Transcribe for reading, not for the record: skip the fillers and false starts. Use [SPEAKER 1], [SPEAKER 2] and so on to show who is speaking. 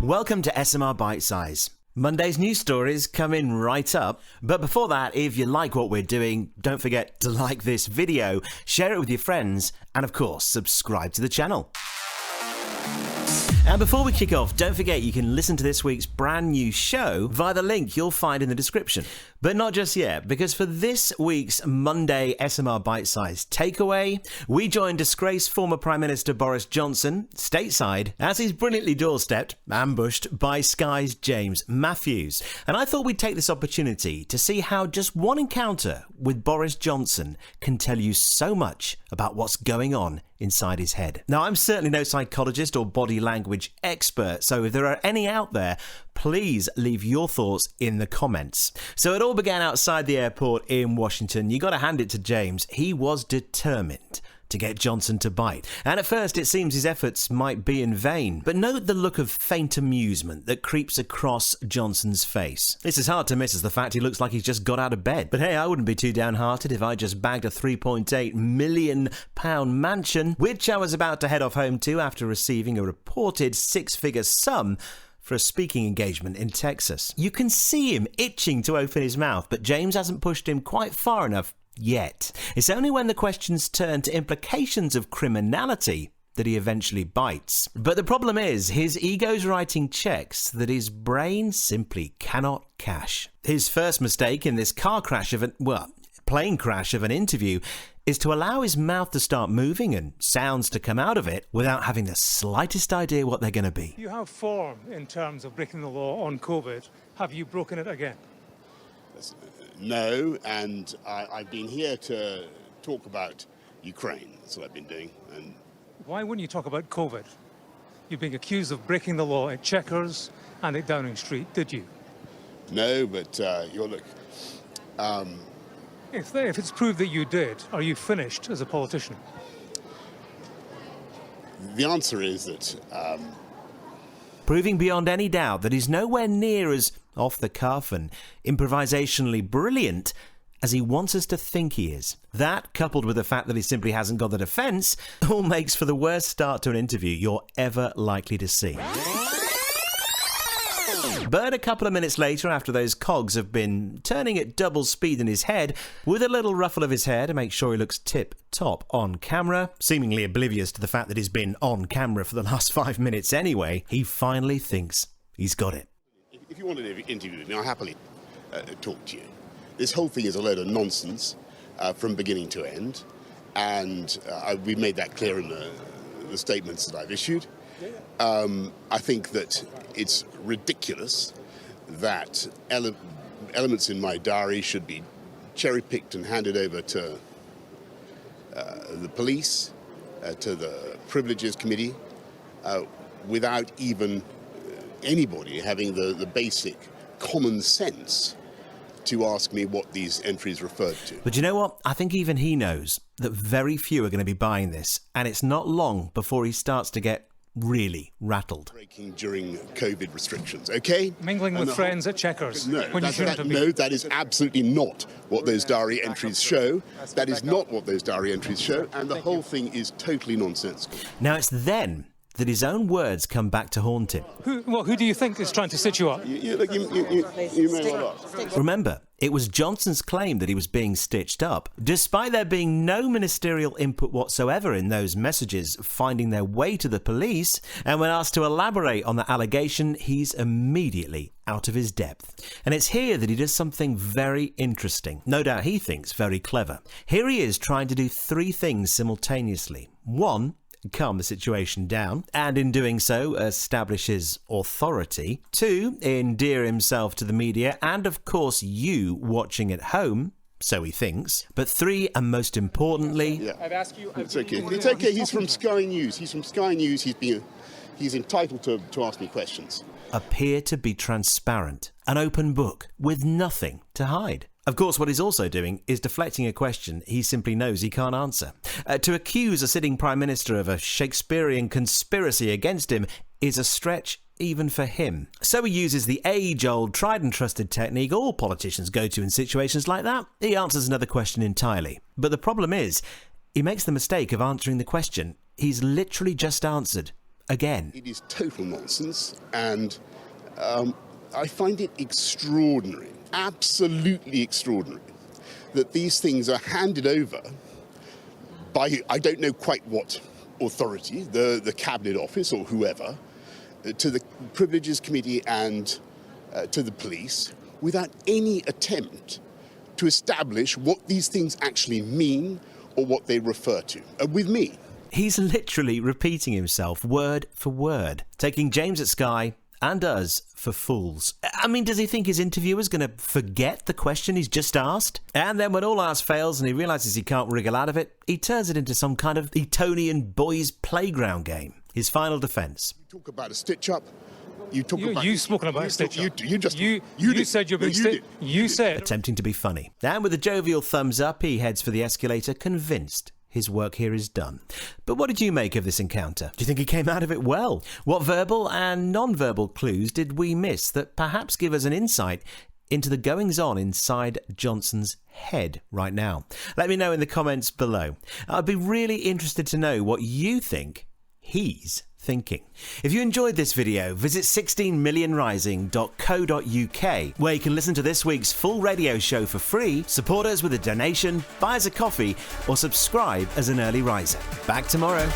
[SPEAKER 1] Welcome to SMR Bite Size. Monday's news stories coming right up. But before that, if you like what we're doing, don't forget to like this video, share it with your friends, and of course, subscribe to the channel. And before we kick off, don't forget you can listen to this week's brand new show via the link you'll find in the description. But not just yet, because for this week's Monday SMR Bite-Size Takeaway, we join disgraced former Prime Minister Boris Johnson stateside as he's brilliantly doorstepped, ambushed by Sky's James Matthews. And I thought we'd take this opportunity to see how just one encounter with Boris Johnson can tell you so much about what's going on inside his head. Now, I'm certainly no psychologist or body language expert, so if there are any out there, please leave your thoughts in the comments. So it all began outside the airport in Washington. You got to hand it to James. He was determined to get Johnson to bite. And at first it seems his efforts might be in vain. But note the look of faint amusement that creeps across Johnson's face. This is hard to miss as the fact he looks like he's just got out of bed. But hey, I wouldn't be too downhearted if I just bagged a £3.8 million mansion, which I was about to head off home to after receiving a reported six-figure sum for a speaking engagement in Texas. You can see him itching to open his mouth, but James hasn't pushed him quite far enough yet. It's only when the questions turn to implications of criminality that he eventually bites. But the problem is, his ego's writing checks that his brain simply cannot cash. His first mistake in this plane crash of an interview is to allow his mouth to start moving and sounds to come out of it without having the slightest idea what they're going to be.
[SPEAKER 2] You have form in terms of breaking the law on COVID. Have you broken it again?
[SPEAKER 3] No, and I've been here to talk about Ukraine. That's what I've been doing. And
[SPEAKER 2] why wouldn't you talk about COVID? You're being accused of breaking the law at Chequers and at Downing Street, did you?
[SPEAKER 3] No, but look.
[SPEAKER 2] If it's proved that you did, are you finished as a politician?
[SPEAKER 3] The answer is that
[SPEAKER 1] proving beyond any doubt that he's nowhere near as off the cuff and improvisationally brilliant as he wants us to think he is. That, coupled with the fact that he simply hasn't got the defence, all makes for the worst start to an interview you're ever likely to see. But a couple of minutes later, after those cogs have been turning at double speed in his head, with a little ruffle of his hair to make sure he looks tip-top on camera, seemingly oblivious to the fact that he's been on camera for the last 5 minutes anyway, he finally thinks he's got it.
[SPEAKER 3] If you wanted to interview with me, I'll happily talk to you. This whole thing is a load of nonsense from beginning to end, and we've made that clear in the statements that I've issued. I think that it's ridiculous that elements in my diary should be cherry-picked and handed over to the police, to the Privileges Committee, without even anybody having the basic common sense to ask me what these entries referred to.
[SPEAKER 1] But you know what? I think even he knows that very few are going to be buying this, and it's not long before he starts to get really rattled.
[SPEAKER 3] Breaking during COVID restrictions, okay?
[SPEAKER 2] Mingling with friends at Chequers.
[SPEAKER 3] No,
[SPEAKER 2] when you shouldn't have been.
[SPEAKER 3] No, that is absolutely not what those diary entries show. That is not what those diary entries show, and the whole thing is totally nonsensical.
[SPEAKER 1] Now it's then that his own words come back to haunt him.
[SPEAKER 2] Who do you think is trying to sit you up?
[SPEAKER 3] You may well ask.
[SPEAKER 1] Remember, it was Johnson's claim that he was being stitched up, despite there being no ministerial input whatsoever in those messages finding their way to the police, and when asked to elaborate on the allegation, he's immediately out of his depth. And it's here that he does something very interesting. No doubt he thinks very clever. Here he is trying to do three things simultaneously. One, calm the situation down, and in doing so establish his authority. Two, endear himself to the media and of course you watching at home, so he thinks. But three, and most importantly,
[SPEAKER 3] I've asked you. It's okay. It's okay. He's from Sky News. He's entitled to ask me questions.
[SPEAKER 1] Appear to be transparent, an open book with nothing to hide. Of course, what he's also doing is deflecting a question he simply knows he can't answer. To accuse a sitting Prime Minister of a Shakespearean conspiracy against him is a stretch even for him. So he uses the age-old, tried-and-trusted technique all politicians go to in situations like that. He answers another question entirely. But the problem is, he makes the mistake of answering the question he's literally just answered again.
[SPEAKER 3] It is total nonsense, and I find it extraordinary, absolutely extraordinary, that these things are handed over by, I don't know quite what authority, the Cabinet Office or whoever, to the Privileges Committee and to the police, without any attempt to establish what these things actually mean or what they refer to. With me.
[SPEAKER 1] He's literally repeating himself word for word, taking James at Sky and us for fools. I mean, does he think his interviewer's going to forget the question he's just asked? And then when all else fails and he realises he can't wriggle out of it, he turns it into some kind of Etonian boys' playground game. His final defence.
[SPEAKER 3] You talk about a stitch-up. You
[SPEAKER 2] spoken about a stitch-up.
[SPEAKER 3] You
[SPEAKER 2] said you're being You said.
[SPEAKER 1] Attempting to be funny. And with a jovial thumbs up, he heads for the escalator, convinced his work here is done. But what did you make of this encounter? Do you think he came out of it well? What verbal and non-verbal clues did we miss that perhaps give us an insight into the goings-on inside Johnson's head right now? Let me know in the comments below. I'd be really interested to know what you think he's thinking. If you enjoyed this video, visit 16millionrising.co.uk, where you can listen to this week's full radio show for free, support us with a donation, buy us a coffee, or subscribe as an early riser. Back tomorrow.